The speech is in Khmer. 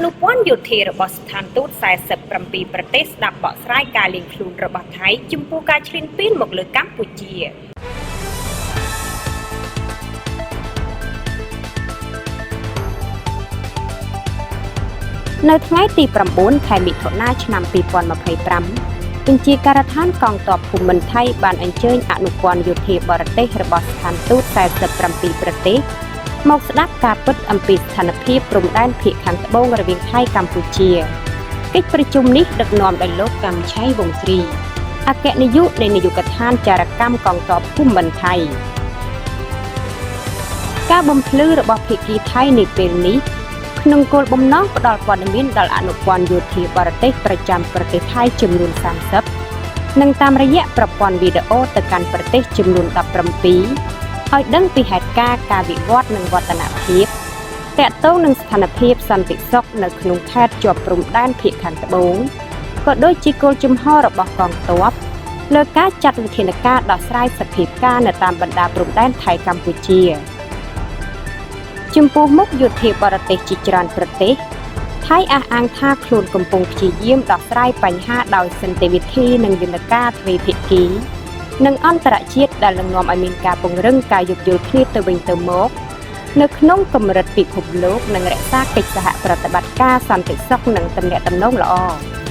នុព័ន្ធយោធារបស់ស្ថានទូត47ប្រទេសស្ដាប់បកស្រាយការលាងខ្លួនរបស់ថៃចំពោះការឈ្លានពានមកលើកម្ពុជានៅថ្ងៃទី9ខែមិថុនាឆ្នាំ2025បញ្ជាការដ្ឋានកងទ័ពភូមិន្ទថៃបានអញ្ជើញអនុព័ន្ធយោធាបរទេសរបស់ស្ថានទូត47ប្រទេសមកស្ដាប់ការពិតអំពីស្ថានភាពព្រំដែនភាគខាងត្បូងរវាងថៃកម្ពុជាកិច្ចប្រជុំនេះដឹកនាំដោយលោកកម្មឆៃវង្សស្រីអគ្គនាយកនៃនាយកដ្ឋានចារកម្មកងទ័ពភូមិន្ទថៃការបំភ្លឺរបស់ភាគីថៃនាពេលនេះក្នុងគោលបំណងផ្ដល់ព័ត៌មានដល់អនុព័ន្ធយោធាបរទេសប្រចាំប្រទេសថៃចំនួន30និងតាមរយៈប្រព័ន្ធវីដេអូទៅកាន់ប្រទេសចំនួន17ឲ្យដឹងពីហេតុការណ៍ការវិវត្តនិងវឌ្ឍនភាពទាក់ទងនឹងស្ថានភាពសន្តិសុខនៅក្នុងខេត្តជាប់ព្រំដែនភាគខាងត្បូងក៏ដូចជាគោលជំហររបស់កងទ័ពលើការចាត់វិធានការដោះស្រាយសភាពការនៅតាមបណ្ដាព្រំដែនថៃកម្ពុជាចំពោះមុខយោធាបរទេសជាច្រើនប្រទេសថៃអះអាងថាខ្លួនកំពុងព្យាយាមដោះស្រាយបញ្ហាដោយសន្តិវិធីនិងយន្តការទ្វេភាគីនិងអន្តរជាតិដែលនឹងនាំឲ្យមានការពង្រឹងការយោគយល់គ្នាទៅវិញទៅមកនៅក្នុងកម្រិតពិភពលោកនិងរក្សាកិច្ចសហប្រតិបត្តិការសន្តិសុខនិងទំនាក់ទំនងល្អ។